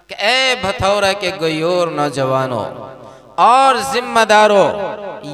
कि ए भथौरा के गयोर नौजवानों और जिम्मेदारों,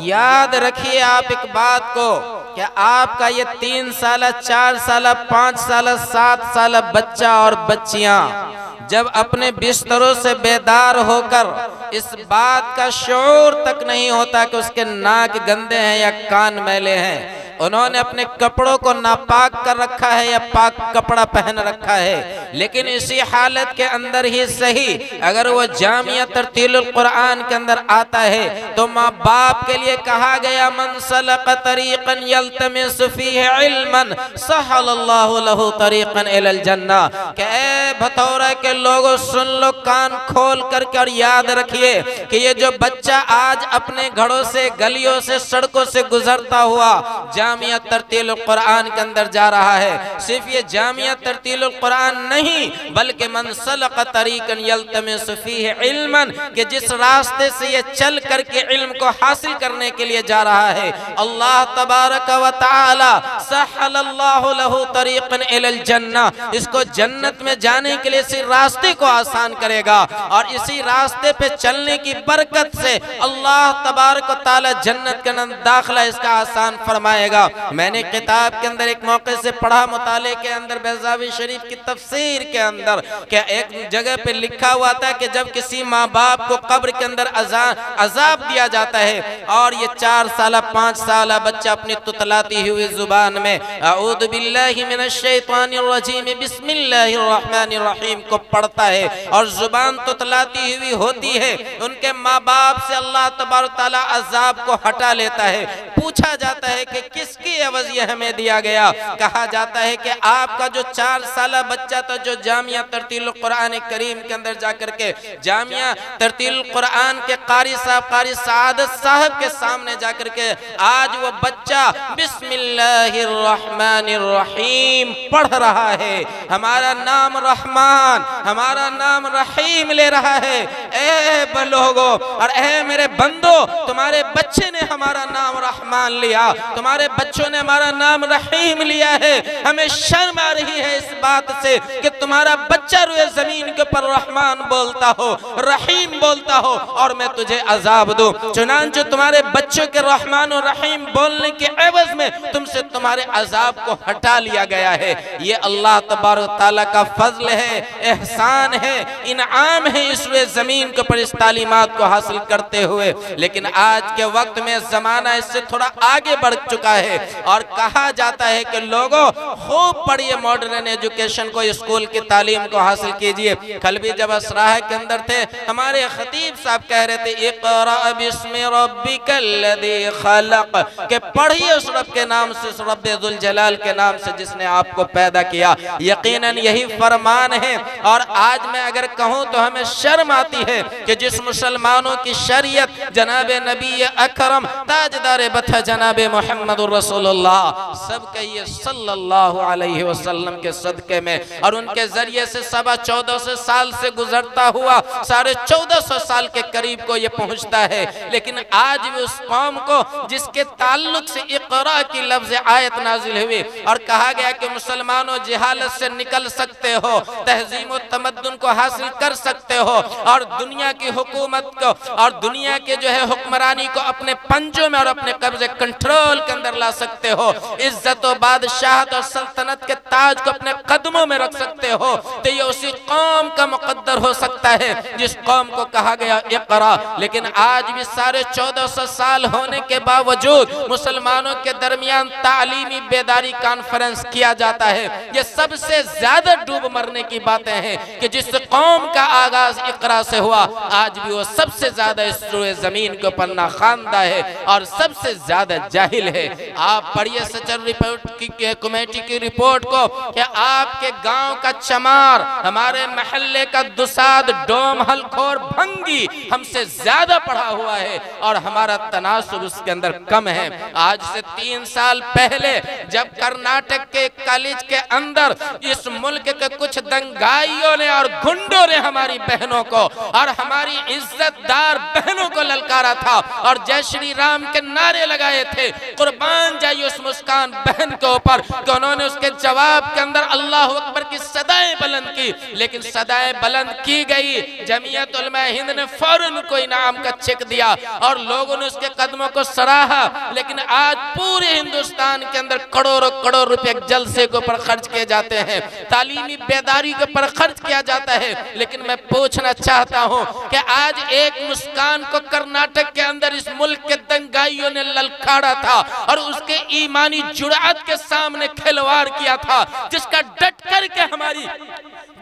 याद रखिए आप एक बात को, क्या आपका ये 3 साल 4 साल 5 साल 7 साल बच्चा और बच्चियां जब अपने बिस्तरों से बेदार होकर इस बात का शऊर तक नहीं होता कि उसके नाक गंदे हैं या कान मैले हैं, उन्होंने अपने कपड़ों को नापाक कर रखा है या पाक कपड़ा पहन रखा है, लेकिन इसी हालत के अंदर ही सही अगर वो जामिया तरतीलुल कुरान के अंदर आता है तो माँ बाप के लिए कहा गया मन सलक तरीक़न यल्तमिसु फीहि इल्मन सहलल्लाहु लहु तरीक़न इलल जन्ना। कि ए भथौरा के लोगों सुन लो कान खोल करके और याद रखिए कि ये जो बच्चा आज अपने घरों से गलियों से सड़कों से गुजरता हुआ जामिया तरतीलुल कुरान के अंदर जा रहा है, सिर्फ ये जामिया तरतीलुल कुरान नहीं बल्कि मन सलक तरीक़न यल्तमिसु फीहि इल्मन, कि जिस रास्ते से ये चल करके इल्म को हासिल करने के लिए जा रहा है, अल्लाह तबारक व तआला सहलल्लाहु लहु तरीक़न इलल जन्ना, इसको जन्नत में जाने के लिए इसी रास्ते को आसान करेगा और इसी रास्ते पे चलने की बरकत से अल्लाह तबारक व तआला जन्नत के अंदर दाखिला इसका आसान फरमाएगा। मैंने किताब के अंदर एक मौके से पढ़ा, मुताले के अंदर बेज़ावी शरीफ की तफसीर के अंदर क्या एक जगह पे लिखा हुआ था कि जब किसी माँ बाप को कब्र के अंदर अजाब दिया जाता है और ये 4 साल 5 साल बच्चा अपनी तुतलाती हुई जुबान में अऊज़ु बिल्लाहि मिनश शैतानिर रजीम बिस्मिल्लाहिर रहमानिर रहीम को पढ़ता है और जुबान तुतलाती हुई होती है, उनके माँ बाप से अल्लाह तबारक तआला अजाब को हटा लेता है। पूछा जाता है कि किसकी एवज ये हमें दिया गया, कहा जाता है कि आपका जो 4 साल बच्चा था जो जामिया तरतीलुल कुरान करीम के अंदर जाकर के जामिया तरतीलुल कुरान के कारी साहब कारी सआदत साहब के सामने जाकर के आज वो बच्चा बिस्मिल्लाहिर रहमानिर रहीम पढ़ रहा है, हमारा नाम रहमान हमारा नाम रहीम ले रहा है। ए लोगों और ए मेरे बंदो, तुम्हारे बच्चे ने हमारा नाम रहमान लिया, तुम्हारे बच्चों ने हमारा नाम रहीम लिया है, हमें शर्म आ रही है इस बात से कि तुम्हारा बच्चा रुए जमीन के ऊपर रहमान बोलता हो रहीम बोलता हो और मैं तुझे अजाब दूं। चुनांचे तुम्हारे बच्चों के रहमान और रहीम बोलने के एवज में तुमसे तुम्हारे अजाब को हटा लिया गया है। ये अल्लाह तबारक तआला का फजल है, एहसान है, इनाम है इस रुए जमीन के ऊपर इस तालीमात को हासिल करते हुए। लेकिन आज के वक्त में जमाना इससे थोड़ा आगे बढ़ चुका है और कहा जाता है कि लोगों खूब पढ़िए मॉडर्न एजुकेशन को, स्कूल की तालीम को हासिल कीजिए। कल भी जब असराह के अंदर थे हमारे खतीब साहब कह रहे थे इक़रा बिस्मि रब्बिकल लज़ी खलक़, के पढ़िए उस रब के नाम से, उस रब्बे जुल जलाल के नाम से जिसने आपको पैदा किया। यकीनन यही फरमान है और आज मैं अगर कहूँ तो हमें शर्म आती है कि जिस मुसलमानों की शरीयत जनाबे नबी अकरम ताजदार बथा जनाबे मुहम्मदुर रसूलुल्लाह सब कहिए सल्लल्लाहु अलैहि वसल्लम के सदके में और उनके जरिए से 1450 साल से गुजरता हुआ 1450 साल के करीब को ये पहुंचता है। लेकिन आज भी उस कौम को जिसके ताल्लुक से इक़रा की लफ्ज़ आयत नाजिल हुई और कहा गया कि मुसलमानों जिहालत से निकल सकते हो, तहजीम और तमद्दुन को हासिल कर सकते हो और दुनिया की हुकूमत को और दुनिया के जो है हुक्मरानी को अपने पंजों में और अपने कब्जे कंट्रोल के अंदर ला सकते हो, इज्जत और बादशाहत और सल्तनत के ताज को अपने कदमों में रख सकते हो, तो ये उसी कौम का मुकद्दर हो सकता है जिस कौम को कहा गया इक़रा। लेकिन आज भी 1450 साल होने के बावजूद मुसलमानों के दरमियान तालीमी बेदारी कॉन्फ्रेंस किया जाता है। ये सबसे ज्यादा डूब मरने की बातें हैं कि जिस कौम का आगाज इक़रा से हुआ आज भी वो सबसे ज्यादा इस रुए जमीन के ऊपर नाखानदा है और सबसे ज्यादा जाहिल है। आप पढ़िए सचर रिपोर्ट की कमेटी की रिपोर्ट को कि आपके गांव का चमार, हमारे महल्ले का दुसाद, डोम, हलखोर, भंगी हमसे ज्यादा पढ़ा हुआ है और हमारा तनासुब उसके अंदर कम है। आज से 3 साल पहले जब कर्नाटक के कॉलेज के अंदर इस मुल्क के कुछ दंगाइयों ने और गुंडों ने हमारी बहनों को और हमारी इज्जतदार बहनों को ललकारा था और जय श्री राम के नारे लगाए थे। कुर्बान जाइए उस मुस्कान बहन के ऊपर कि उन्होंने उसके जवाब के अंदर अल्लाह अकबर की सदाएं बुलंद की, लेकिन सदाएं बुलंद की गई, जमीयत उलमा हिंद ने फौरन उनको इनाम का चेक दिया और लोगों ने उसके कदमों को सराहा। लेकिन आज पूरे हिंदुस्तान के अंदर करोड़ों करोड़ रुपए जलसे के ऊपर खर्च किए जाते हैं, तालीमी बेदारी के ऊपर खर्च किया जाता है। लेकिन मैं पूछना चाहता हूं कि आज एक मुस्कान को कर्नाटक के अंदर इस मुल्क के दंगाइयों ने ललकारा था और उसके ईमानी जुरात के सामने खिलवाड़ किया था, जिसका डट करके हमारी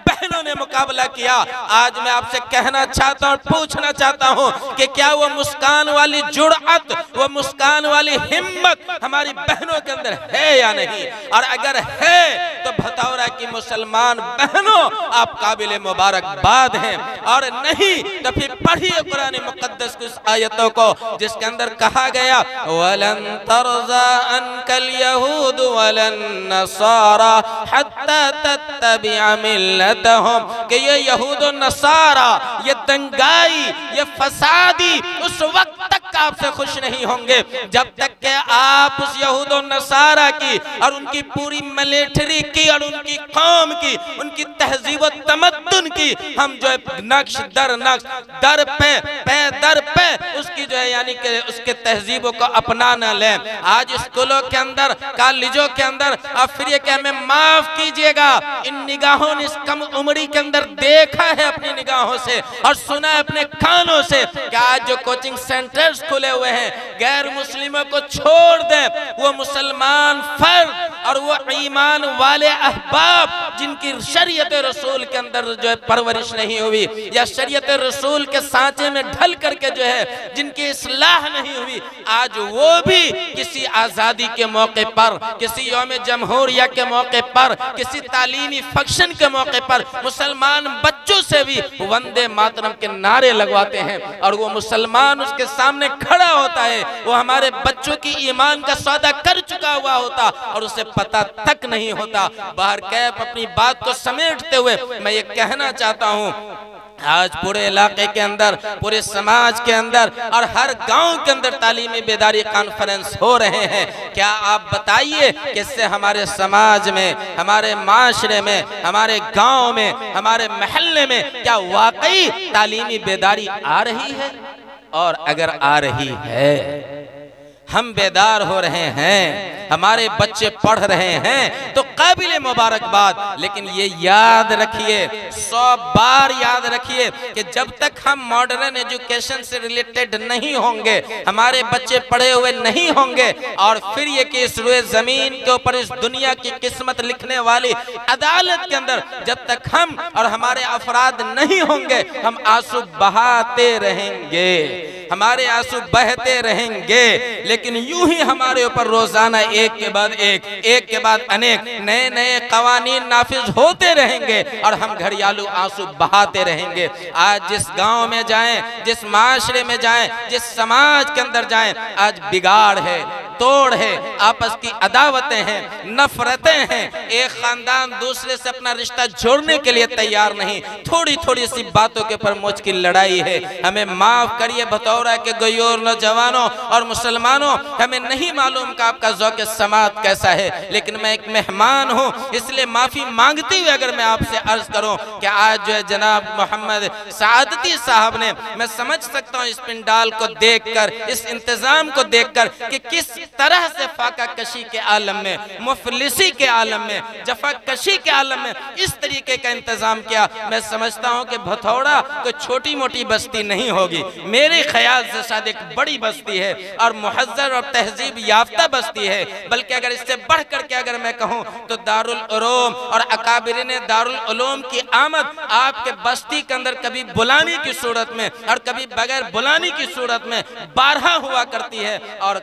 बहनों ने मुकाबला किया। आज मैं आपसे कहना चाहता हूं, पूछना चाहता हूं कि क्या वो मुस्कान वाली जुर्अत, वो मुस्कान वाली हिम्मत हमारी बहनों के अंदर है या नहीं? और अगर है तो भतौरा की मुसलमान बहनों आप काबिल मुबारकबाद हैं, और नहीं तो फिर पढ़िए कुरान मुकद्दस की उस आयतों को जिसके अंदर कहा गया वलन तरज़ा अनकल यहूद वलन नसारा हत्ता तत्तबिअ मिल्लतहुम, कि ये यहूद और नसारा, ये दंगाई, ये फसादी उस वक्त तक आपसे खुश नहीं होंगे जब तक कि आप उस यहूद और नसारा की और उनकी पूरी मिलिट्री की और उनकी कौम की, उनकी तहजीब और तमद्दुन की हम जो है नक्श दर नक्श, दर पे दर पे उसकी जो है यानी कि उसके तहजीबों को अपना न लें। आज स्कूलों के अंदर, कॉलेजों के अंदर अब फिर ये कि हमें माफ कीजिएगा, इन निगाहों ने इस कम उम्री के अंदर देखा है अपनी निगाहों से और सुना है अपने कानों से कि आज जो कोचिंग सेंटर्स खुले हुए हैं गैर मुस्लिमों को छोड़ दे, वो मुसलमान फर्द और वो ईमान वाले अहबाब जिनकी शरीयत रसूल के अंदर जो है परवरिश नहीं हुई या शरीयत रसूल के सांचे में ढल करके जो है जिनकी इस्लाह नहीं हुई, आज वो भी किसी आजादी के मौके पर, किसी यौम जमहूरिया के मौके पर, किसी तालीमी फंक्शन के मौके पर मुसलमान बच्चों से भी वंदे मातरम के नारे लगवाते हैं और वो मुसलमान उसके सामने खड़ा होता है, वो हमारे बच्चों की ईमान का सौदा कर चुका हुआ होता और उसे पता तक नहीं होता। बाहर कैफ अपनी बात को समेटते हुए मैं ये कहना चाहता हूँ, आज पूरे इलाके के अंदर, पूरे समाज के अंदर और हर गांव के अंदर तालीमी बेदारी कॉन्फ्रेंस हो रहे हैं। क्या आप बताइए कि इससे हमारे समाज में, हमारे माशरे में, हमारे गांव में, हमारे महल्ले में क्या वाकई तालीमी बेदारी आ रही है? और अगर आ रही है, हम बेदार हो रहे हैं, हमारे बच्चे पढ़ रहे हैं तो काबिल मुबारकबाद। लेकिन ये याद रखिए, 100 बार याद रखिए कि जब तक हम मॉडर्न एजुकेशन से रिलेटेड नहीं होंगे, हमारे बच्चे पढ़े हुए नहीं होंगे और फिर ये कि इस रुए जमीन के ऊपर इस दुनिया की किस्मत लिखने वाली अदालत के अंदर जब तक हम और हमारे अफराद नहीं होंगे, हम आंसू बहाते रहेंगे, हमारे आंसू बहते रहेंगे। लेकिन यूं ही हमारे ऊपर रोजाना एक के बाद एक के बाद अनेक नए नए कवानीन नाफिज होते रहेंगे और हम घड़ियालू आंसू बहाते रहेंगे। आज जिस गांव में जाएं, जिस माशरे में जाएं, जिस समाज के अंदर जाएं, आज बिगाड़ है, तोड़ है, आपस की अदावतें हैं, नफरतें हैं, एक खानदान दूसरे से अपना रिश्ता जोड़ने के लिए तैयार नहीं, थोड़ी थोड़ी सी बातों के ऊपर मुझ की लड़ाई है। हमें माफ करिए भतौरा के गयोर नौजवानों और मुसलमानों, हमें नहीं मालूम कि आपका ज़ौक़ समात कैसा है, लेकिन मैं एक मेहमान हूँ इसलिए माफी मांगते हुए अगर मैं आपसे अर्ज करूँ कि आज जो है जनाब मोहम्मद सादती साहब ने, मैं समझ सकता हूँ इस पिंडाल को देखकर, इस इंतजाम को देखकर कि किस तरह से फाका कशी के आलम में, मुफलिसी के आलम में, जफा कशी के आलम में इस तरीके का इंतजाम किया। मैं समझता हूं कि भथौड़ा कोई छोटी मोटी बस्ती नहीं होगी, मेरे ख्याल से शायद एक बड़ी बस्ती है और मुहज्जर और तहजीब याफ्ता बस्ती है। बल्कि अगर इससे बढ़ करके अगर मैं कहूं तो दारुल उलूम और अकाबिरीन दारुल उलूम की आमद आपके बस्ती के अंदर कभी बुलाने की सूरत में और कभी बगैर बुलाने की सूरत में 12 हुआ करती है और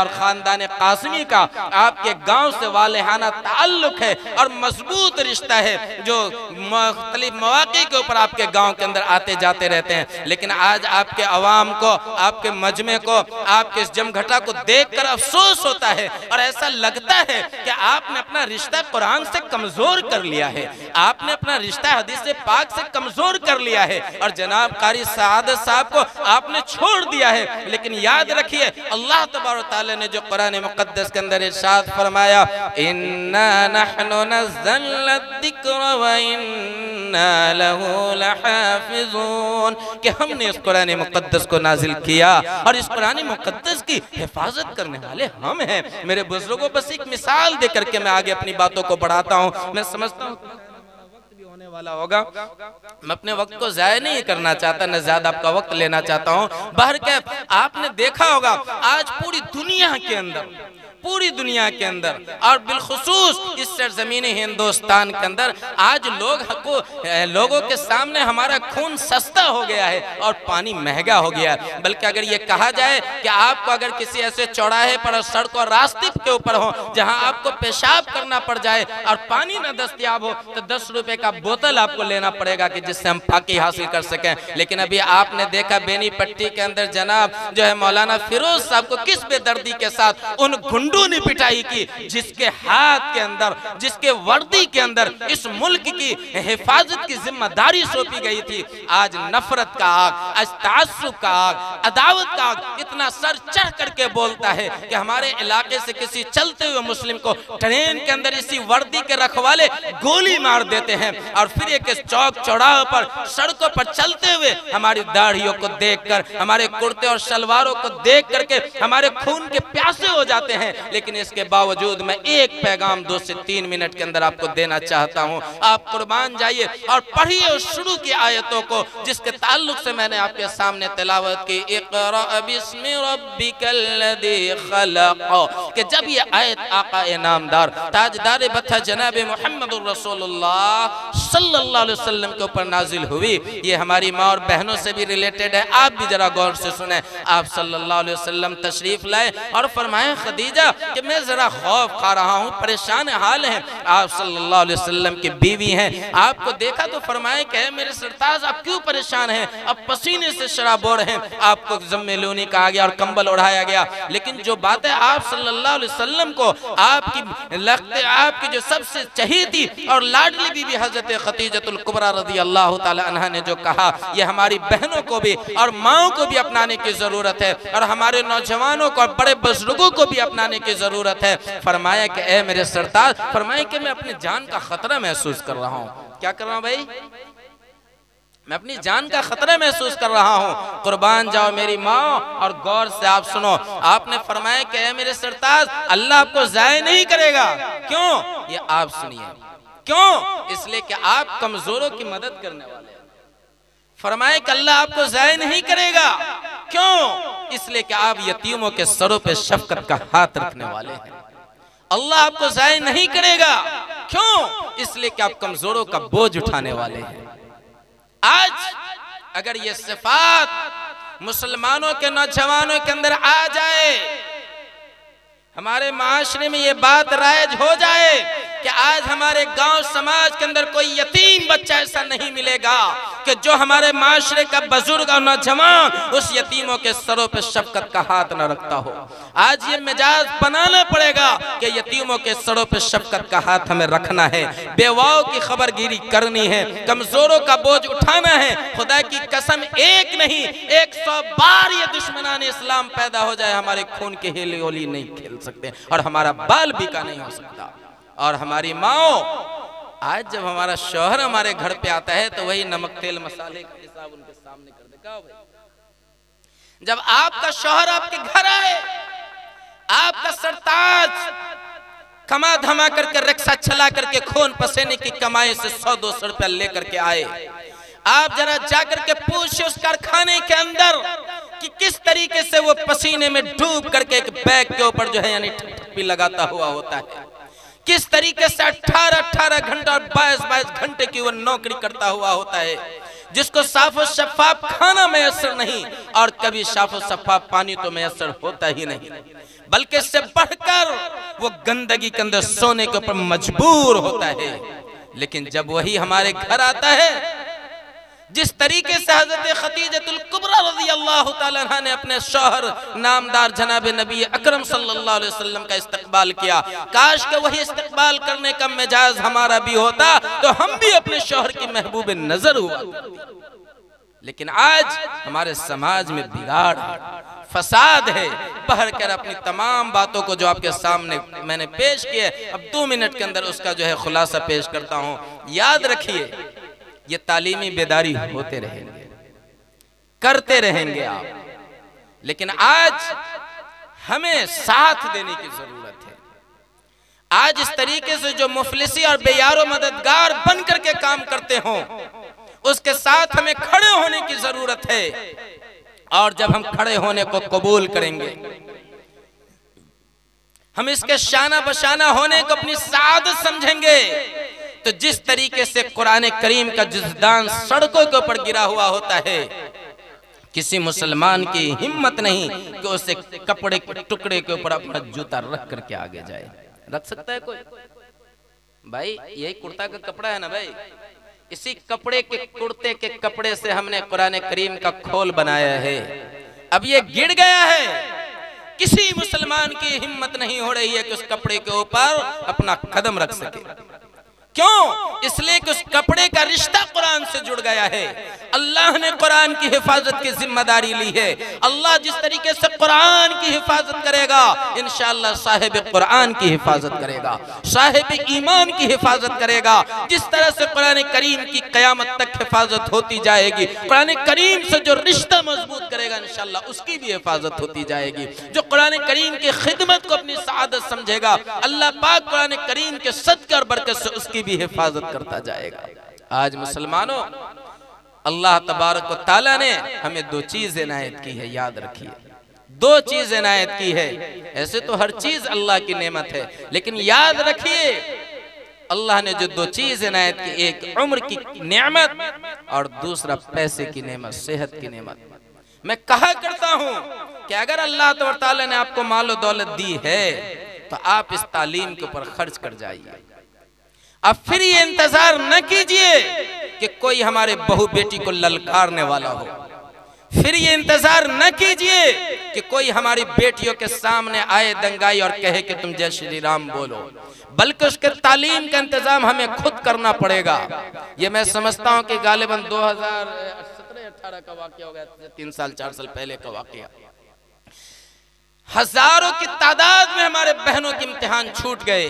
खानदान कासमी का आपके गांव से वालेहाना ताल्लुक है और मजबूत रिश्ता है जो मुख्तलिफ मौके के ऊपर आपके गांव के अंदर आते जाते रहते हैं। लेकिन आज आपके अवाम को, आपके मजमे को, आपके इस जमघटा को देखकर अफसोस होता है और ऐसा लगता है कि आपने अपना रिश्ता कुरान से कमजोर कर लिया है, आपने अपना रिश्ता हदीस पाक से कमजोर कर कर लिया है और जनाब कारी सआदत साहब को आपने छोड़ दिया है। लेकिन याद रखिए अल्लाह तबारक व तआला ने जो कुरान मुक़द्दस के अंदर इरशाद फरमाया, इन्ना नहनु नज़्ज़लना ज़िक्र व इन्ना लहू लहाफ़िज़ून, कि हमने इस कुरान मुक़द्दस को नाजिल किया और इस कुरान मुक़द्दस की हिफाजत करने वाले हम हैं। मेरे बुजुर्गों, बस एक मिसाल दे करके मैं आगे अपनी बातों को बढ़ाता हूँ। मैं समझता हूँ वक्त भी होने वाला होगा, मैं अपने वक्त को जाया नहीं करना चाहता, न ज्यादा आपका वक्त लेना चाहता हूँ। बहरकैफ आपने देखा होगा आज पूरी दुनिया के अंदर और बिलखुसूस इस सरजमीन हिंदुस्तान के अंदर आज लोगों के सामने हमारा खून सस्ता हो गया है और पानी महंगा हो गया है। बल्कि अगर ये कहा जाए कि आपको अगर किसी ऐसे चौराहे पर और सड़क और रास्ते के ऊपर हो जहां आपको पेशाब करना पड़ जाए और पानी न दस्तयाब हो तो 10 रुपए का बोतल आपको लेना पड़ेगा कि जिससे हम पाकी हासिल कर सकें। लेकिन अभी आपने देखा बेनीपट्टी के अंदर जनाब जो है मौलाना फिरोज साहब को किस बेदर्दी के साथ उन गुंडों ने पिटाई की, जिसके हाथ के अंदर, जिसके वर्दी के अंदर इस मुल्क की हिफाजत की जिम्मेदारी सौंपी गई थी। आज नफरत का आग, आज ताज्जुब का आग, अदावत का आग इतना सर चढ़ करके बोलता है कि हमारे इलाके से किसी चलते हुए मुस्लिम को ट्रेन के अंदर इसी वर्दी के रखवाले गोली मार देते हैं और फिर एक चौक चौराहे पर सड़कों पर चलते हुए हमारी दाढ़ियों को देखकर, हमारे कुर्ते और सलवारों को देख करके हमारे खून के प्यासे हो जाते हैं। लेकिन इसके बावजूद मैं एक पैगाम 2 से 3 मिनट के अंदर आपको देना चाहता हूं। आप कुर्बान जाइए और पढ़िए उस शुरू की आयतों को जिसके ताल्लुक से मैंने आपके सामने तिलावत की, इक़रा बिस्मि रब्बिकल लज़ी खलक़, कि जब ये आयत आका नामदार ताजदार बथा जनाब मुहम्मदुर रसूलुल्लाह सल्लल्लाहु अलैहि वसल्लम के ऊपर नाजिल हुई, ये हमारी माँ और बहनों से भी रिलेटेड है। आप भी जरा गौर से सुने। आप सल्लल्लाहु अलैहि वसल्लम तशरीफ लाए और फरमाए, खदीजा कि मैं जरा खौफ खा रहा हूँ, परेशान हाल है। आप सल्लल्लाहु अलैहि वसल्लम की बीवी हैं, आपको देखा तो फरमाए कि मेरे सरताज आप क्यों परेशान हैं, अब पसीने से शराबोर हैं। आपको ज़म्मे लूनी कहा गया और कंबल ओढ़ाया गया। लेकिन जो बातें आप सल्लल्लाहु अलैहि वसल्लम को आपकी जो सबसे चहेती और लाडली बीवी हजरत खदीजतुल कुबरा रज़ियल्लाहु ताला अन्हा ने जो कहा, ये हमारी बहनों को भी और माओं को भी अपनाने की जरूरत है और हमारे नौजवानों को और बड़े बुजुर्गों को भी अपनाने की जरूरत है। फरमाया कि ए मेरे सरताज, फरमाया कि मैं अपनी जान का खतरा महसूस कर रहा हूँ। क्या कर रहा हूँ भाई? मैं अपनी जान का खतरा महसूस कर रहा हूँ। कुर्बान जाओ मेरी माँ, और गौर से आप सुनो। आपने फरमाया कि ए मेरे सरताज, अल्लाह आपको जाया नहीं करेगा। क्यों? ये आप सुनिए। क्यों? इसलिए कि आप कमजोरों की मदद करने वाले हैं। फरमाए कि अल्लाह आपको जाया नहीं करेगा। क्यों? इसलिए कि आप यतीमों के सरों पे शफकत का हाथ रखने वाले हैं। अल्लाह आपको जाया नहीं करेगा। क्यों? इसलिए कि आप कमजोरों का बोझ उठाने वाले हैं। आज अगर ये सिफात मुसलमानों के नौजवानों के अंदर आ जाए, हमारे माशरे में ये बात राइज हो जाए कि आज हमारे गांव समाज के अंदर कोई यतीम बच्चा ऐसा नहीं मिलेगा कि जो हमारे माशरे का बुजुर्ग और नौजवान उस यतीमों के सरों पे शफकत का हाथ न रखता हो। आज ये मिजाज बनाना पड़ेगा कि यतीमों के सरों पे शफकत का हाथ हमें रखना है, बेवाओं की खबरगिरी करनी है, कमजोरों का बोझ उठाना है। खुदा की कसम, एक नहीं 100 बार ये दुश्मनान इस्लाम पैदा हो जाए, हमारे खून की हिली होली नहीं खेल सकते और हमारा बाल भी का नहीं हो सकता। और हमारी माओ, आज जब हमारा शौहर हमारे घर पे आता है तो वही नमक तेल मसाले का हिसाब उनके सामने कर देगा। भाई जब आपका शौहर आपके घर आए, आपका सरताज कमा धमा करके रिक्शा चला करके खून पसीने की कमाई से 100-200 रुपया लेकर के आए, आप जरा जाकर के पूछिए उस कारखाने के अंदर कि किस तरीके से वो पसीने में डूब करके एक बैग के ऊपर जो है यानी ठप्पी लगाता हुआ होता है, किस तरीके से 18-18 घंटा और 22-22 घंटे की वो नौकरी करता हुआ होता है, जिसको साफ और शफाफ खाना मैसर नहीं और कभी साफ और शफाफ पानी तो मैसर होता ही नहीं, बल्कि इससे बढ़कर वो गंदगी के अंदर सोने के ऊपर मजबूर होता है। लेकिन जब वही हमारे घर आता है, जिस तरीके से हजरत खदीजतुल कुबरा रज़ियल्लाहु ताला अन्हा ने अपने शौहर नामदार जनाब नबी अकरम सल्लल्लाहु अलैहि वसल्लम का इस्तकबाल किया। काश के वही इस्तकबाल करने का मिजाज हमारा भी होता तो हम भी अपने शौहर की महबूब नजर हुआ। लेकिन आज हमारे समाज में बिगाड़ है, फसाद है। बहर कर अपनी तमाम बातों को जो आपके सामने मैंने पेश किए, अब 2 मिनट के अंदर उसका जो है खुलासा पेश करता हूं। याद रखिए, ये तालीमी बेदारी होते रहेंगे, करते रहेंगे आप, लेकिन आज हमें साथ देने की जरूरत है। आज इस तरीके से जो मुफलिसी और बेयारो मददगार बन करके काम करते हों, उसके साथ हमें खड़े होने की जरूरत है। और जब हम खड़े होने को कबूल करेंगे, हम इसके शाना बशाना होने को अपनी सादत समझेंगे, तो जिस तरीके से कुरान करीम का जिसदान सड़कों के ऊपर गिरा हुआ होता है, किसी मुसलमान की हिम्मत नहीं कि उसे कपड़े के टुकड़े के ऊपर अपना जूता रख करके आगे जाए। रख सकता है कोई? भाई यही कुर्ता का कपड़ा है ना भाई, इसी कपड़े के कुर्ते के कपड़े से हमने कुरान करीम का खोल बनाया है। अब ये गिर गया है, किसी मुसलमान की हिम्मत नहीं हो रही है कि उस कपड़े के ऊपर अपना कदम रख सके। क्यों? इसलिए कि उस कपड़े का रिश्ता कुरान से जुड़ गया है। अल्लाह ने कुरान की हिफाजत की जिम्मेदारी ली है। अल्लाह जिस तरीके से कुरान की हिफाजत करेगा, इंशाअल्लाह साहिब कुरान की हिफाजत करेगा, साहिब ईमान की हिफाजत करेगा। जिस तरह से कुरान करीम की कयामत तक हिफाजत होती जाएगी, कुरान करीम से जो रिश्ता मजबूत करेगा इंशाअल्लाह उसकी भी हिफाजत होती जाएगी। जो कुरान करीम की खिदमत को अपनी सआदत समझेगा, अल्लाह पाक कुरान करीम के सदक़े और बरकत से उसकी भी हिफाजत करता जाएगा। आज मुसलमानों, अल्लाह तबारक व तआला ने हमें 2 चीज इनायत की है, याद रखिए, 2 चीज इनायत की है। ऐसे तो हर चीज अल्लाह की नेमत है, लेकिन याद रखिए अल्लाह ने जो 2 चीज इनायत की, एक उम्र की नेमत और दूसरा पैसे की नेमत, सेहत की नेमत। मैं कहा करता हूं कि अगर अल्लाह तआला ने आपको मालो दौलत दी है तो आप इस तालीम के ऊपर खर्च कर जाइए। अब फिर ये इंतजार न कीजिए कि कोई हमारे बहू बेटी को ललकारने वाला हो, फिर ये इंतजार न कीजिए कि कोई हमारी बेटियों के सामने आए दंगाई और कहे कि तुम जय श्री राम बोलो, बल्कि उसके तालीम का इंतजाम हमें खुद करना पड़ेगा। ये मैं समझता हूं कि गालिबन 2017-18 का वाकया हो गया, 3 साल 4 साल पहले का वाकया। हजारों की तादाद में हमारे बहनों के इम्तिहान छूट गए।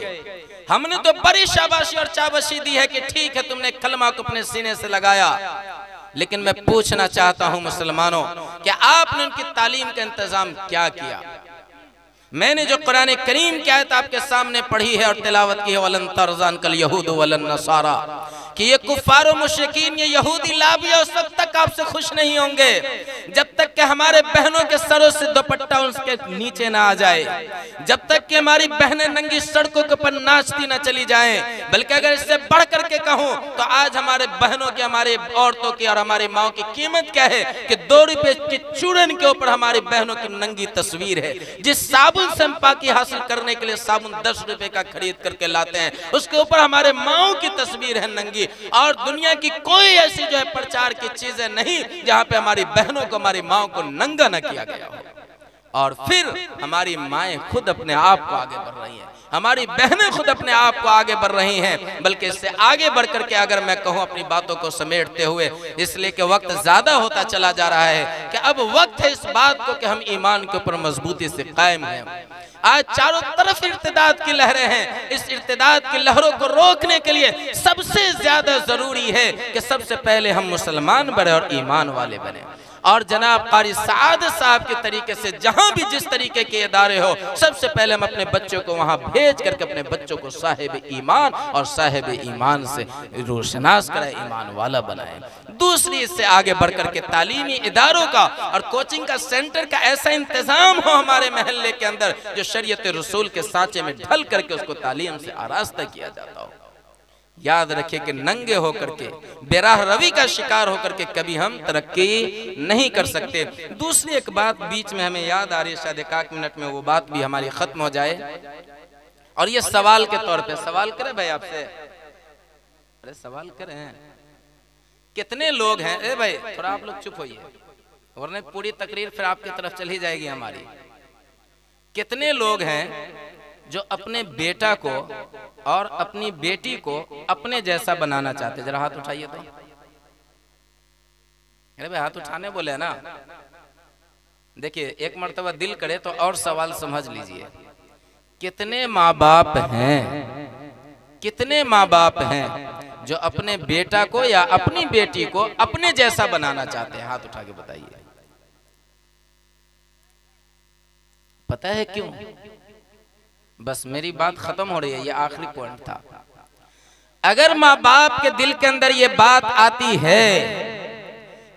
हमने तो बड़ी शाबाशी और चाबशी दी है कि ठीक है तुमने कलमा को अपने सीने से लगाया, लेकिन मैं पूछना चाहता हूं मुसलमानों, क्या आपने उनकी तालीम का इंतजाम क्या किया? मैंने जो कुरान करीम की आयत आपके सामने पढ़ी है और तिलावत की है, वलन तरज़ान कल यहूद वलन नसारा, कि ये कुफ्फार और मुशरिकीन, ये यहूदी लाबिया उस वक्त तक आपसे खुश नहीं होंगे जब तक कि हमारे बहनों के सरों से दुपट्टा उसके नीचे ना आ जाए, जब तक कि हमारी बहनें नंगी सड़कों के ऊपर नाचती ना चली जाएं। बल्कि अगर इससे बढ़ करके कहूं तो आज हमारे बहनों की, हमारे औरतों की और हमारी माओ की कीमत क्या है कि 2 रुपए के चूरन के ऊपर हमारी बहनों की नंगी तस्वीर है। जिस साबुन से हम पाकी हासिल करने के लिए साबुन 10 रुपए का खरीद करके लाते हैं, उसके ऊपर हमारे माओ की तस्वीर है नंगी। और दुनिया की कोई ऐसी जो है प्रचार की चीजें नहीं जहां पे हमारी बहनों को, हमारी माओ को नंगा न किया गया हो। और फिर हमारी माएं खुद अपने आप को आगे बढ़ रही हैं, हमारी बहनें खुद अपने आप को आगे बढ़ रही हैं। बल्कि इससे आगे बढ़ करके अगर मैं कहूं अपनी बातों को समेटते हुए, इसलिए कि वक्त ज्यादा होता चला जा रहा है, कि अब वक्त है इस बात को कि हम ईमान के ऊपर मजबूती से कायम हैं। आज चारों तरफ इर्तिदाद की लहरें हैं। इस इर्तिदाद की लहरों को रोकने के लिए सबसे ज्यादा जरूरी है कि सबसे पहले हम मुसलमान बने और ईमान वाले बने। और जनाब कारी साद साहब के तरीके से जहां भी जिस तरीके के इदारे हो, सबसे पहले हम अपने बच्चों को वहां भेज करके अपने बच्चों को साहिब ईमान और साहिब ईमान से रोशनास कराए, ईमान वाला बनाए। दूसरी, इससे आगे बढ़कर के तालीमी इदारों का और कोचिंग का सेंटर का ऐसा इंतजाम हो हमारे महल्ले के अंदर जो शरीयत रसूल के सांचे में ढल करके उसको तालीम से आरास्ता किया जाता हो। याद रखिए कि नंगे होकर के, बेराह रवि का शिकार होकर के कभी हम तरक्की नहीं कर सकते। दूसरी एक बात बीच में हमें याद आ रही है, शायद 1 मिनट में वो बात भी हमारी खत्म हो जाए, और ये सवाल के तौर पे सवाल करें भाई आपसे, अरे सवाल करें, कितने लोग हैं? ए भाई थोड़ा आप लोग चुप होइए, वरना पूरी तकरीर फिर आपकी तरफ चली जाएगी हमारी। कितने लोग हैं जो अपने बेटा को और अपनी बेटी को अपने जैसा बनाना चाहते? जरा हाथ उठाइए तो। अरे भाई हाथ उठाने बोले ना। देखिए एक मर्तबा दिल करे तो और सवाल समझ लीजिए, कितने माँ बाप हैं, कितने माँ बाप हैं जो अपने बेटा को या अपनी बेटी को अपने जैसा बनाना चाहते हैं? हाथ उठा के बताइए। पता है क्यों? बस मेरी बात खत्म हो रही है, ये आखिरी पॉइंट था। अगर माँ बाप के दिल के अंदर ये बात आती है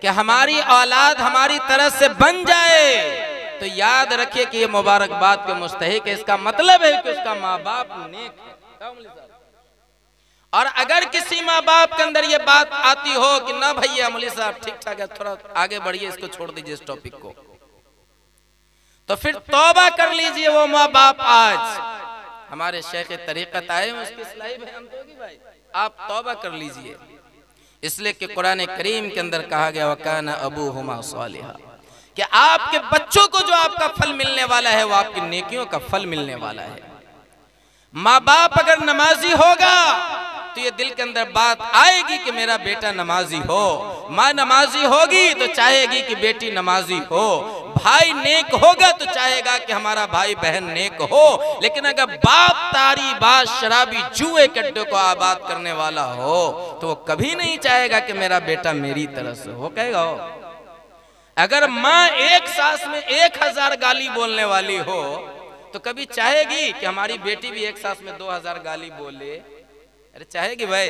कि हमारी औलाद हमारी तरह से बन जाए, तो याद रखिए कि ये मुबारकबाद के मुस्तहिक है। इसका मतलब है कि उसका माँ बाप नेक है। और अगर किसी माँ बाप के अंदर ये बात आती हो कि ना भैया मौलवी साहब ठीक ठाक है, थोड़ा आगे बढ़िए, इसको छोड़ दीजिए इस टॉपिक को, तो फिर तौबा कर लीजिए। वो माँ बाप आज हमारे शेख तरीक़त आए हैं, उसकी इस्लाही बयान होगी भाई, आप तौबा कर लीजिए। इसलिए कि कुरान करीम के अंदर कहा गया वकाना अबूहुमा सालिहा, कि आपके बच्चों को जो आपका फल मिलने वाला है वो आपकी नेकियों का फल मिलने वाला है। माँ बाप अगर नमाजी होगा तो ये दिल के अंदर बात आएगी कि मेरा बेटा नमाजी हो, माँ नमाजी होगी तो चाहेगी कि बेटी नमाजी हो, भाई नेक होगा तो चाहेगा कि हमारा भाई बहन नेक हो। लेकिन अगर बाप तारी बात शराबी जुए कड्डे को आबाद करने वाला हो तो वो कभी नहीं चाहेगा कि मेरा बेटा मेरी तरह से हो, कहेगा हो। अगर माँ एक सांस में 1000 गाली बोलने वाली हो तो कभी चाहेगी कि हमारी बेटी भी एक सांस में 2000 गाली बोले? अरे चाहेगी भाई?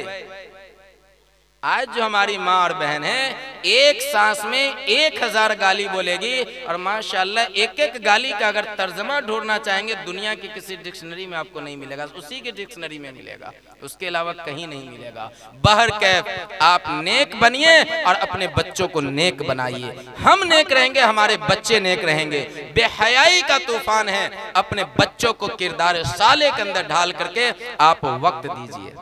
आज जो हमारी माँ और बहन है एक सांस में 1000 गाली बोलेगी, और माशाल्लाह एक एक गाली का अगर तर्जमा ढूंढना चाहेंगे दुनिया की किसी डिक्शनरी में आपको नहीं मिलेगा, उसी की डिक्शनरी में मिलेगा, उसके अलावा कहीं नहीं मिलेगा। बहरकैफ आप नेक बनिए और अपने बच्चों को नेक बनाइए। हम नेक रहेंगे, हमारे बच्चे नेक रहेंगे। बेहयाई का तूफान है, अपने बच्चों को किरदार साले के अंदर ढाल करके आप वक्त दीजिए।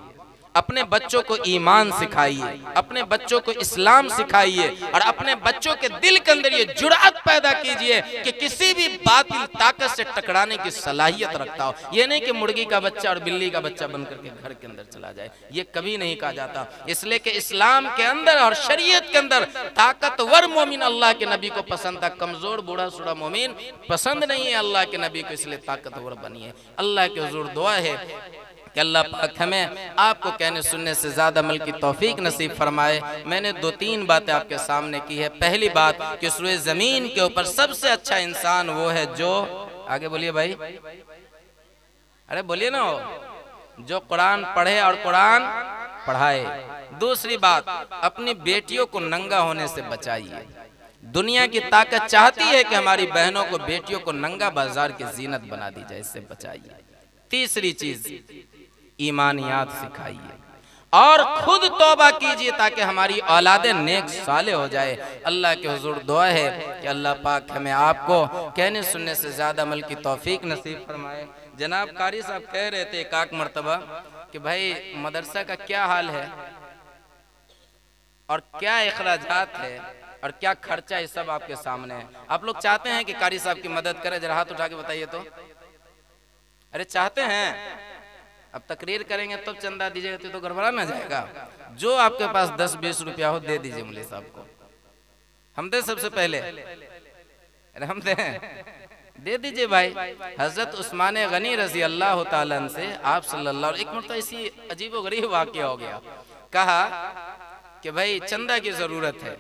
अपने बच्चों को ईमान सिखाइए, अपने बच्चों को इस्लाम सिखाइए, और अपने बच्चों के दिल के अंदर ये जुरात पैदा कीजिए कि किसी भी बातिल ताकत से टकराने की सलाहियत रखता हो। ये नहीं कि मुर्गी का बच्चा और बिल्ली का बच्चा बनकर के घर के अंदर चला जाए, ये कभी नहीं कहा जाता। इसलिए कि इस्लाम के अंदर और शरीयत के अंदर ताकतवर मोमिन अल्लाह के नबी को पसंद था, कमजोर बूढ़ा सूढ़ा मोमिन पसंद नहीं है अल्लाह के नबी को, इसलिए ताकतवर बनिए। अल्लाह के हुजूर दुआ है कि अल्लाह पाक हमें आपको कहने सुनने से ज्यादा अमल की तौफीक नसीब फरमाए। मैंने 2-3 बातें आपके सामने की है। पहली बात कि सूरह जमीन के ऊपर सबसे अच्छा इंसान वो है जो, आगे बोलिए भाई, अरे बोलिए ना, जो कुरान पढ़े और कुरान पढ़ाए। दूसरी बात, अपनी बेटियों को नंगा होने से बचाइए। दुनिया की ताकत चाहती है कि हमारी बहनों को, बेटियों को नंगा बाजार की जीनत बना दी जाए, इससे बचाइए। तीसरी चीज, ईमानियात सिखाइए और खुद तौबा कीजिए ताकि हमारी औलादें नेक साले हो जाए। अल्लाह के हुजूर दुआ है कि अल्लाह पाक हमें आपको कहने सुनने से ज्यादा अमल की तौफीक नसीब फरमाए। जनाब कारी साहब कह रहे थे एक मरतबा कि भाई मदरसा का क्या हाल है और क्या इखराजात है और क्या खर्चा है, सब आपके सामने है। आप लोग चाहते हैं कि कारी साहब की मदद करें? जरा हाथ उठा के बताइए तो। अरे चाहते हैं? अब तकरीर करेंगे तब चंदा दीजिएगा तो गड़बड़ा ना जाएगा। जो आपके पास 10-20 रुपया हो दे दीजिए मौलवी साहब को, हम दे सबसे पहले। अरे हम दे दीजिए भाई। हजरत उस्मान गनी रजी अल्लाह तआला अन्हु से आप सल्लल्लाहु अलैहि वसल्लम, एक मतलब इसी अजीबो गरीब वाक़या हो गया। कहा कि भाई चंदा की जरूरत है।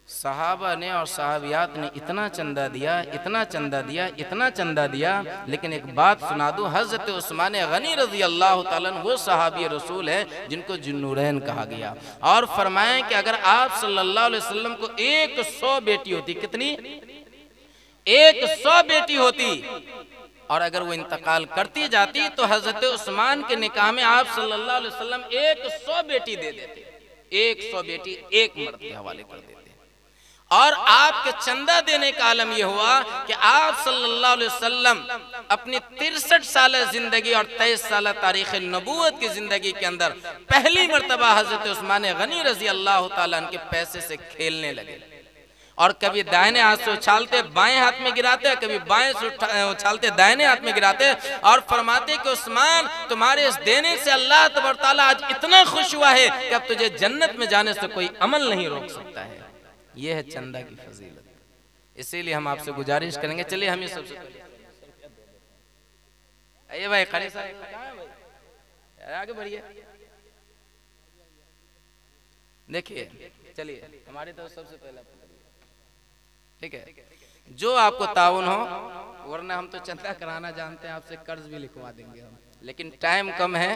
सहाबा ने और सहाबियात ने इतना चंदा दिया, इतना चंदा दिया, इतना चंदा दिया। लेकिन एक बात सुना दूं, हजरत उस्मान गनी रजी अल्लाह तआला अन्हु वो सहाबी रसूल है जिनको जुन्नूरैन कहा गया, और फरमाएं कि अगर आप सल्लल्लाहु अलैहि वसल्लम को 100 बेटी होती, कितनी? 100 बेटी होती, और अगर वो इंतकाल करती जाती तो हजरत उस्मान के निकाह में आप सल्लल्लाहु अलैहि वसल्लम 100 बेटी दे देते, 100 बेटी एक मर्द के हवाले कर देते। और आपके चंदा देने का आलम यह हुआ कि आप सल्लल्लाहु अलैहि वसल्लम अपनी 63 साल जिंदगी और 23 साल तारीख नबूवत की जिंदगी के अंदर पहली मर्तबा हजरत उस्मान गनी रजी अल्लाह तआला अन्हु के पैसे से खेलने लगे। और कभी दाहिने हाथ से उछालते बाएं हाथ में गिराते, कभी बाएं से उछालते दाहिने हाथ में गिराते, और फरमाते कि उस्मान तुम्हारे इस देने से अल्लाह तबारक तआला आज इतना खुश हुआ है कि अब तुझे जन्नत में जाने से कोई अमल नहीं रोक सकता है। यह है चंदा की फजीलत। इसीलिए हम आपसे गुजारिश करेंगे, चलिए हम ये सबसे आइए भाई, खाली साहब आगे बढ़िए। देखिए चलिए हमारी तरफ सबसे पहला, ठीक है, जो आपको ताउन हो, वरना हम तो चंदा कराना जानते हैं, आपसे कर्ज भी लिखवा देंगे हम, लेकिन टाइम कम है,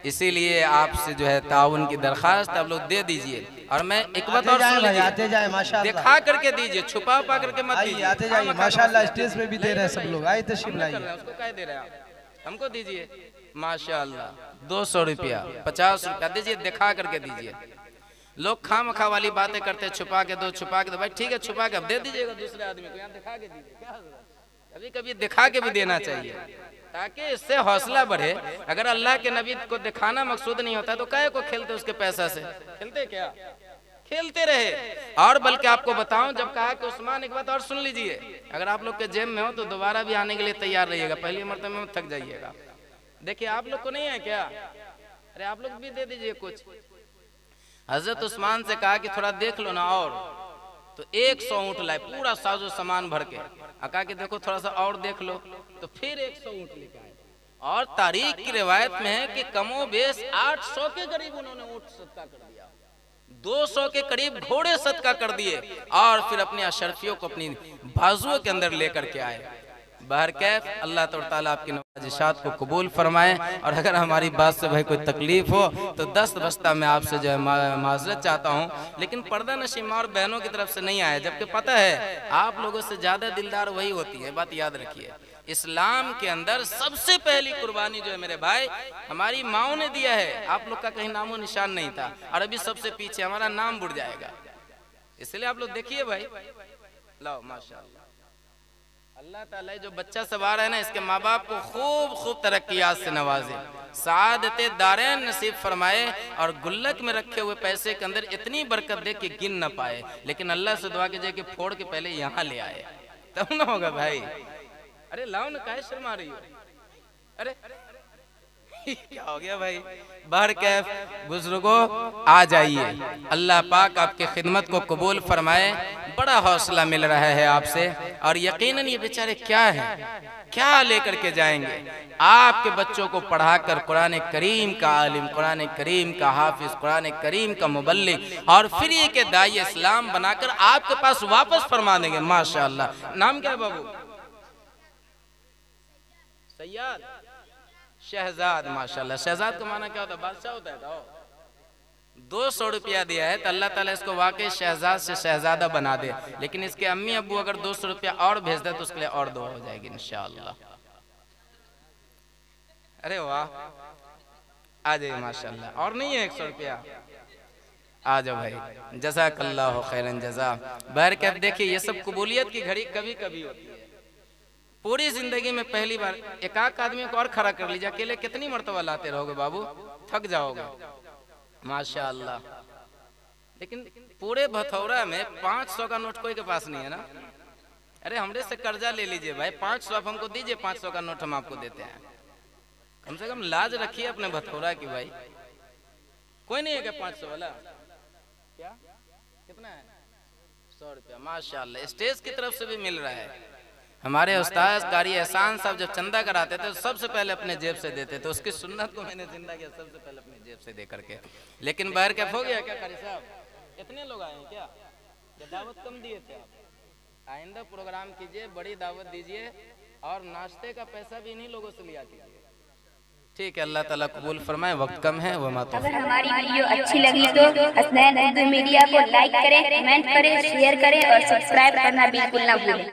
इसीलिए आपसे जो है ताउन की दरखास्त आप लोग दे दीजिए। और मैं एक बात और सुन लीजिए, आते जाए माशाअल्लाह, दिखा करके दीजिए, छुपा पा करके मत दीजिए, आते जाइए माशाअल्लाह। स्टेज पे भी दे रहे हैं सब लोग, आए तशरीफ लाइए। उसको क्या दे रहे हैं आप, हमको दीजिए माशाअल्लाह 200 रुपया 50 रुपया दीजिए, दिखा करके दीजिए। लोग खामखा वाली बातें करते, छुपा के दो, छुपा के दो। भाई ठीक है, छुपा के अब दे दीजिएगा दूसरे आदमी को, यहाँ दिखा के दीजिए, क्या कभी कभी दिखा के भी देना चाहिए ताकि इससे हौसला बढ़े। अगर अल्लाह के नबी को दिखाना मकसूद नहीं होता तो काहे को खेलते उसके पैसा से, खेलते क्या, खेलते रहे। और बल्कि आपको बताऊं, जब कहा कि उस्मान, एक बात और सुन लीजिए, अगर आप लोग के जेब में हो तो दोबारा भी आने के लिए तैयार रहिएगा, पहली मरतबे में थक जाइएगा। देखिए आप लोग को नहीं है क्या, अरे आप लोग भी दे दीजिए कुछ। हजरत उस्मान से कहा कि थोड़ा देख लो ना, और तो 100 ऊँट लाए, पूरा साजो सामान भर के। कहा कि देखो थोड़ा सा और देख लो, तो फिर 100 ऊँट लेके आए। और तारीख की रिवायत में है कि कमो बेश 800 के करीब उन्होंने ऊँट सदका कर दिया, 200 के करीब घोड़े सदका कर दिए, और फिर अपने अशरफियों को अपनी बाजुओं के अंदर लेकर के आए। बहरकैफ अल्लाह ताला आपकी नवाजिशात को कबूल फरमाए। और अगर हमारी बात से भाई कोई तकलीफ हो तो 10 बस्ता मैं आपसे जो है माजरत चाहता हूँ, लेकिन पर्दा नशी माँ और बहनों की तरफ से नहीं आया, जबकि पता है आप लोगों से ज्यादा दिलदार वही होती है। बात याद रखिए, इस्लाम के अंदर सबसे पहली कुर्बानी जो है मेरे भाई हमारी माओ ने दिया है। आप लोग का कहीं नामो निशान नहीं था, और अभी सबसे पीछे हमारा नाम बुढ़ जाएगा। इसलिए आप लोग देखिए भाई, लाओ माशाअल्लाह, अल्लाह ताला जो बच्चा सवार है ना, इसके माँ बाप को खूब खूब तरक्कियात से नवाजे, सादते दारैन नसीब फरमाए, और गुल्लक में रखे हुए पैसे के अंदर इतनी बरकत दे कि गिन न पाए। लेकिन अल्लाह से दुआ कीजिए कि फोड़ के पहले यहाँ ले आए, तब ना होगा भाई। अरे लाओ ना, काहे शर्मा रही हो, अरे क्या हो गया भाई। बहरकैफ बुजुर्गों आ जाइए, अल्लाह पाक आपकी खिदमत को कबूल फरमाए। बड़ा हौसला मिल रहा है आपसे, और यकीनन ये बेचारे क्या है, क्या लेकर के जाएंगे। आपके बच्चों को पढ़ाकर कुरान करीम का आलिम, कुरान करीम का हाफिज, कुरान करीम का मुबल्लिग और फ्री के दाई इस्लाम बनाकर आपके पास वापस फरमा देंगे माशाअल्लाह। नाम क्या है बाबू? सैयद शहजाद, माशाल्लाह। शहजाद का माना क्या होता है? बादशाह होता है। 200 रुपया दिया है तो अल्लाह ताला इसको वाकई शहजाद से शहजादा बना दे। लेकिन इसके अम्मी अब्बू अगर 200 रुपया और भेज दे तो उसके लिए और दुआ हो जाएगी इंशाअल्लाह। अरे वाह, आ जाइए माशाल्लाह। और नहीं है 100 रुपया? आ जाओ भाई, जज़ाकल्लाहु खैरन जज़ा। बहरकैफ देखिए, ये सब कबूलियत की घड़ी कभी कभी होती है। पूरी जिंदगी में पहली बार एक आदमी को और खड़ा कर लीजिए, अकेले कितनी मर्तबा लाते रहोगे बाबू, थक जाओगे माशाअल्लाह। लेकिन पूरे भथौरा में 500 का नोट कोई के पास नहीं है ना। अरे हमरे से कर्जा ले लीजिए भाई, 500 आप हमको दीजिए, 500 का नोट हम आपको देते हैं। कम से कम लाज रखिए अपने भथौरा की भाई। कोई नहीं है क्या 500 वाला? क्या कितना है? 100 रुपया माशाअल्लाह। स्टेज की तरफ से भी मिल रहा है। हमारे उस्ताद कारी एहसान साहब जब चंदा कराते थे तो सबसे पहले अपने जेब से देते थे। उसकी सुन्नत को मैंने जिंदा किया, सबसे पहले अपने जेब से दे करके। लेकिन बाहर क्या हो गया क्या कारी साहब? कितने लोग आए हैं क्या? दावत कम दिए थे आप? आइंदा प्रोग्राम कीजिए, बड़ी दावत दीजिए, और नाश्ते का पैसा भी इन्हीं लोगों से लिया कीजिए। ठीक है, अल्लाह ताला कबूल फरमाए। वक्त कम है। अगर हमारी वीडियो अच्छी लगी तो हसनैन उर्दू मीडिया को लाइक करें, कमेंट करें, शेयर करें और सब्सक्राइब करना बिल्कुल ना भूलें।